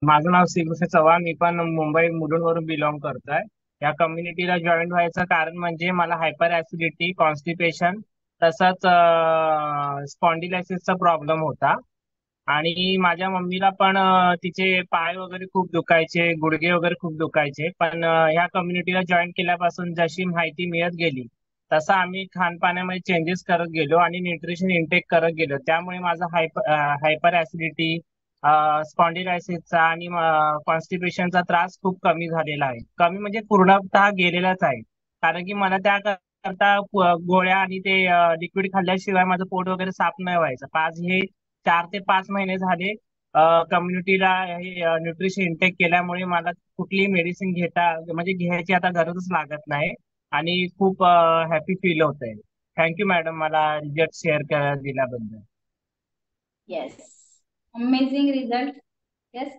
माझं नाव श्रीकृष्ण चव्हाण. मी पण मुंबई मुलुंडवरून बिलॉंग करतोय. या कम्युनिटीला जॉईन व्हायचं कारण म्हणजे मला हायपर ऍसिडिटी, कॉन्स्टिपेशन तसंच स्पॉन्डिलायसिसचा प्रॉब्लेम होता. आणि माझ्या मम्मीला पण तिचे पाय वगैरे खूप दुखायचे, गुडघे वगैरे खूप दुखायचे. पण ह्या कम्युनिटीला जॉईन केल्यापासून जशी माहिती मिळत गेली तसं आम्ही खानपानामध्ये चेंजेस करत गेलो आणि न्यूट्रिशन इनटेक करत गेलो. त्यामुळे माझा हायपर ऍसिडिटी, स्पॉन्डिलायसिसचा आणि कॉन्स्टिपेशनचा त्रास खूप कमी झालेला आहे. कमी म्हणजे पूर्णतः गेलेलाच आहे. कारण की मला त्याकरता गोळ्या आणि ते लिक्विड खाल्ल्याशिवाय माझं पोट वगैरे साफ नाही व्हायचं. 4 ते 5 महिने झाले कम्युनिटीला हे न्यूट्रिशन इनटेक केल्यामुळे मला कुठलीही मेडिसिन म्हणजे घ्यायची आता गरजच लागत नाही. आणि खूप हॅपी फील होत आहे. थँक्यू मॅडम, मला रिझल्ट शेअर दिल्याबद्दल. Yes. Amazing result. Yes.